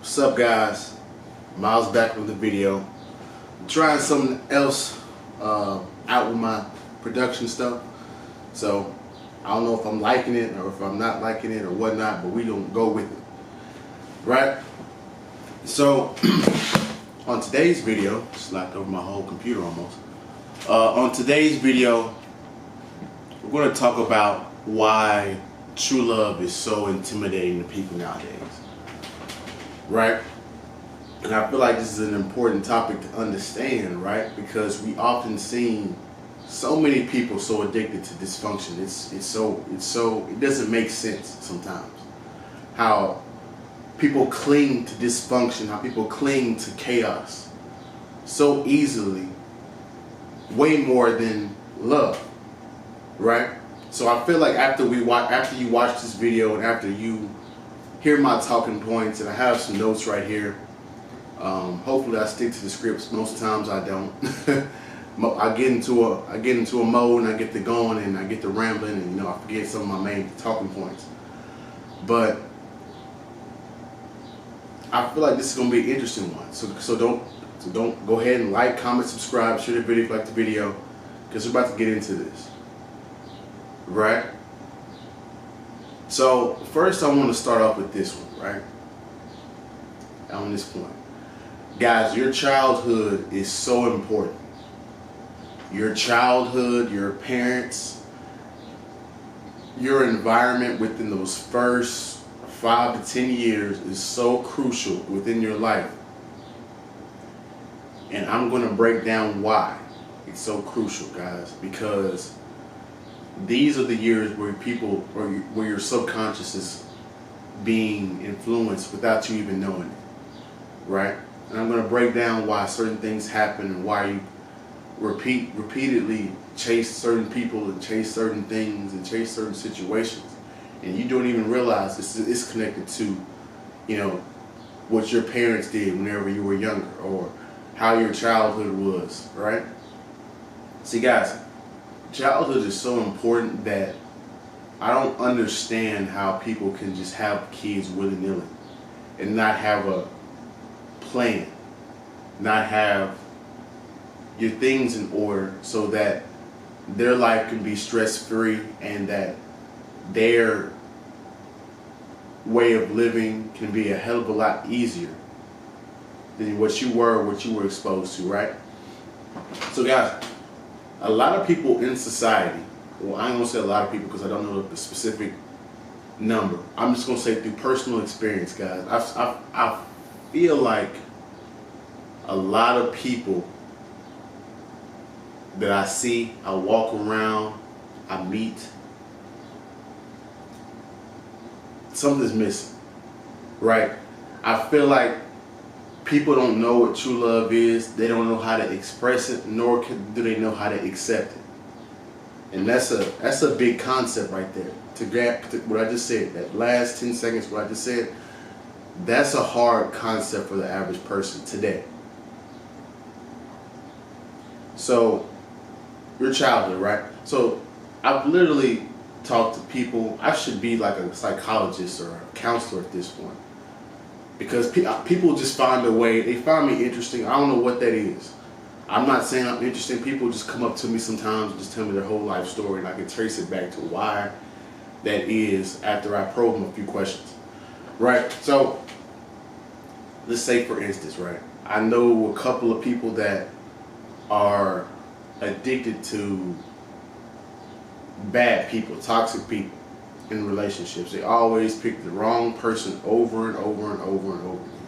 What's up, guys? Miles back with the video. I'm trying something else out with my production stuff. So I don't know if I'm liking it or if I'm not liking it or whatnot, but we don't go with it, right? So on today's video, just knocked over my whole computer almost. On today's video, we're going to talk about why true love is so intimidating to people nowadays, right? And I feel like this is an important topic to understand, right? Because we often see so many people so addicted to dysfunction. It doesn't make sense sometimes how people cling to dysfunction, how people cling to chaos so easily, way more than love, right? So I feel like after you watch this video and after you hear my talking points, and I have some notes right here. Hopefully I stick to the scripts. Most times I don't. I get into a mode and I get to going and I get to rambling and I forget some of my main talking points. But I feel like this is gonna be an interesting one. So don't go ahead and like, comment, subscribe, share the video if you like the video, because we're about to get into this. Right? So first I want to start off with this one, right? On this point. Guys, your childhood is so important. Your childhood, your parents, your environment within those first 5 to 10 years is so crucial within your life. And I'm going to break down why it's so crucial, guys, because these are the years where where your subconscious is being influenced without you even knowing it, right? And I'm going to break down why certain things happen and why you repeatedly chase certain people and chase certain things and chase certain situations, and you don't even realize it's connected to, what your parents did whenever you were younger or how your childhood was, right? See, guys, childhood is so important that I don't understand how people can just have kids willy-nilly and not have a plan, not have your things in order so that their life can be stress-free and that their way of living can be a hell of a lot easier than what you were exposed to, right? So guys, a lot of people in society, well, I ain't gonna say a lot of people because I don't know the specific number. I'm just gonna say through personal experience, guys. I feel like a lot of people that I see, I walk around, I meet, something's missing, right? I feel like people don't know what true love is. They don't know how to express it, nor do they know how to accept it. And that's a big concept right there. To grab what I just said, that last 10 seconds, what I just said, that's a hard concept for the average person today. So, your childhood, right? So, I've literally talked to people. I should be like a psychologist or a counselor at this point. Because people just find a way, they find me interesting. I don't know what that is. I'm not saying I'm interesting. People just come up to me sometimes and just tell me their whole life story, and I can trace it back to why that is after I probe them a few questions. Right? So, let's say for instance, right? I know a couple of people that are addicted to bad people, toxic people in relationships. They always pick the wrong person over and over and over and over again,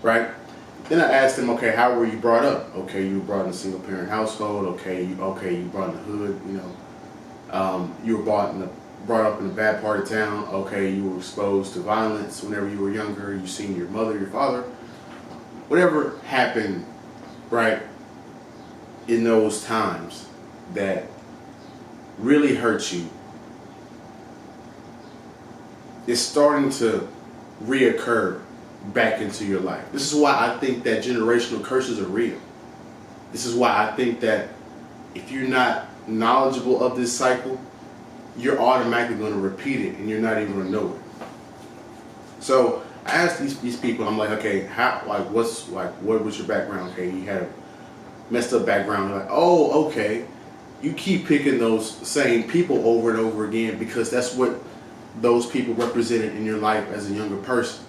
right? Then I asked them, okay, how were you brought up? Okay, you were brought in a single parent household. Okay, you brought in the hood. You were brought up in a bad part of town. Okay, you were exposed to violence whenever you were younger. You seen your mother, your father, whatever happened, right, in those times that really hurt you, is starting to reoccur back into your life. This is why I think that generational curses are real. This is why I think that if you're not knowledgeable of this cycle, you're automatically going to repeat it and you're not even going to know it. So I I asked these people, I'm like, okay, how, like, what was your background? Okay, you had a messed up background. They're like, oh, okay. You keep picking those same people over and over again because that's what those people represented in your life as a younger person.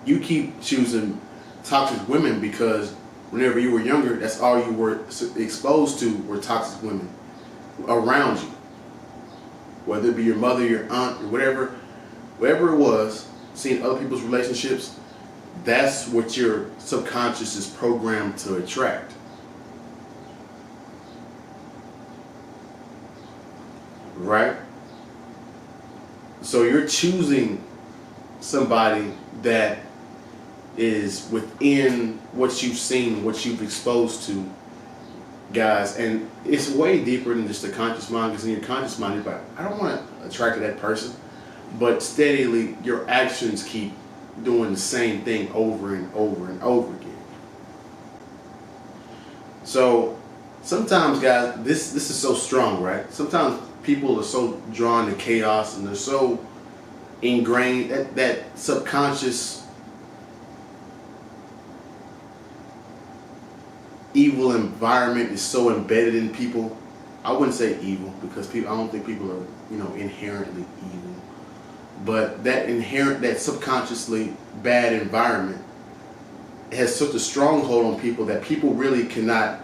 You keep choosing toxic women because whenever you were younger, that's all you were exposed to were toxic women around you. Whether it be your mother, your aunt, or whatever it was, seeing other people's relationships, that's what your subconscious is programmed to attract. Right? So you're choosing somebody that is within what you've seen, what you've exposed to, guys, and it's way deeper than just the conscious mind, because in your conscious mind you're like, I don't want to attract to that person, but steadily your actions keep doing the same thing over and over and over again. So sometimes, guys, this is so strong, right? Sometimes people are so drawn to chaos and they're so ingrained, that subconscious evil environment is so embedded in people. I wouldn't say evil because I don't think people are, inherently evil. But that subconsciously bad environment has such a stronghold on people that people really cannot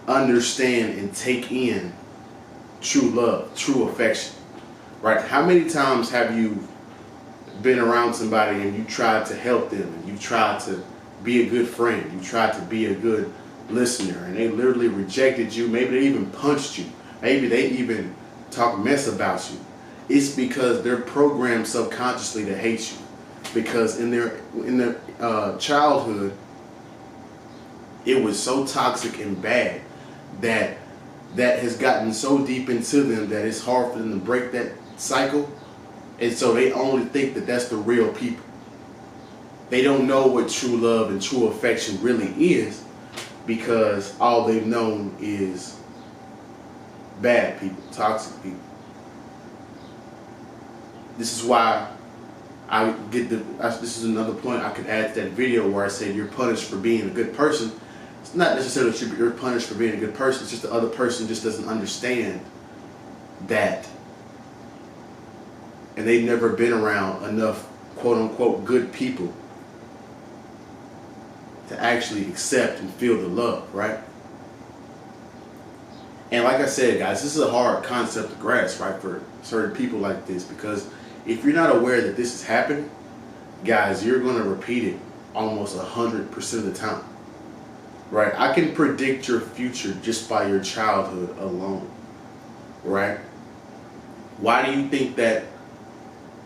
understand and take in true love, true affection. Right? How many times have you been around somebody and you tried to help them and you tried to be a good friend, you tried to be a good listener, and they literally rejected you? Maybe they even punched you. Maybe they even talk mess about you. It's because they're programmed subconsciously to hate you. Because in their childhood, it was so toxic and bad that has gotten so deep into them that it's hard for them to break that cycle. And so they only think that that's the real people. They don't know what true love and true affection really is, because all they've known is bad people, toxic people. This is why this is another point I could add to that video where I said you're punished for being a good person. It's not necessarily that you're punished for being a good person, it's just the other person just doesn't understand that. And they've never been around enough quote unquote good people to actually accept and feel the love, right? And like I said, guys, this is a hard concept to grasp, right, for certain people like this, because if you're not aware that this is happening, guys, you're going to repeat it almost 100% of the time, right? I can predict your future just by your childhood alone, right? Why do you think that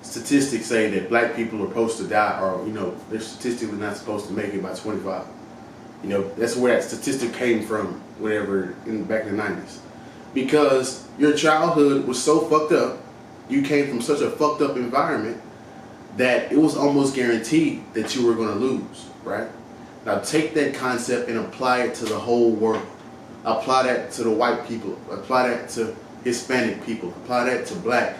statistics say that black people are supposed to die, or they're statistically not supposed to make it by 25? That's where that statistic came from, whatever, back in the 90s. Because your childhood was so fucked up, you came from such a fucked up environment that it was almost guaranteed that you were going to lose, right? Now take that concept and apply it to the whole world. Apply that to the white people. Apply that to Hispanic people. Apply that to black.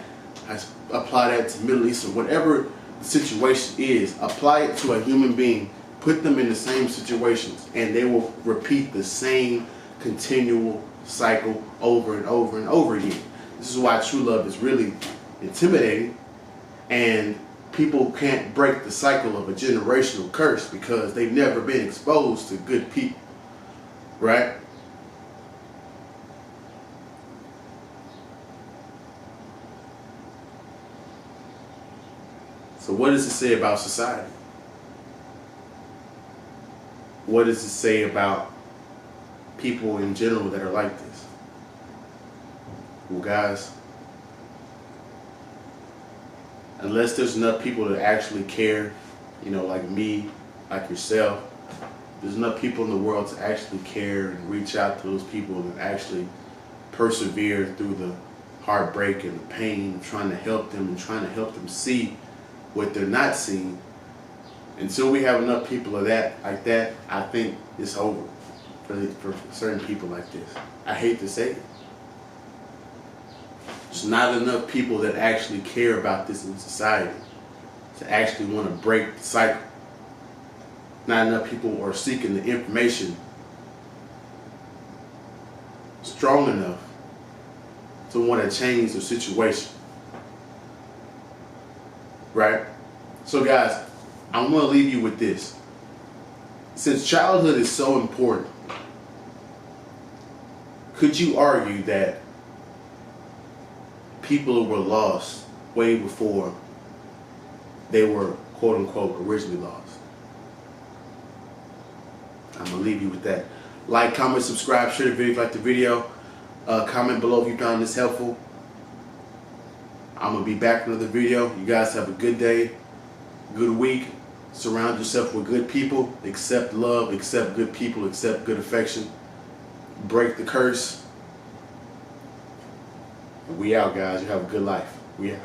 Apply that to Middle Eastern. Whatever the situation is, apply it to a human being. Put them in the same situations, and they will repeat the same continual cycle over and over and over again. This is why true love is really intimidating, and people can't break the cycle of a generational curse because they've never been exposed to good people, right? So what does it say about society? What does it say about people in general that are like this? Well, guys, unless there's enough people that actually care, like me, like yourself, there's enough people in the world to actually care and reach out to those people and actually persevere through the heartbreak and the pain, trying to help them and trying to help them see what they're not seeing. Until we have enough people of that, like that, I think it's over for certain people like this. I hate to say it. There's not enough people that actually care about this in society to actually want to break the cycle. Not enough people are seeking the information strong enough to want to change the situation. Right? So guys, I want to leave you with this. Since childhood is so important, could you argue that people were lost way before they were quote unquote originally lost? I'm going to leave you with that. Like, comment, subscribe, share the video if you like the video. Comment below if you found this helpful. I'm going to be back with another video. You guys have a good day, good week. Surround yourself with good people. Accept love, accept good people, accept good affection. Break the curse. We out, guys. You have a good life. We out.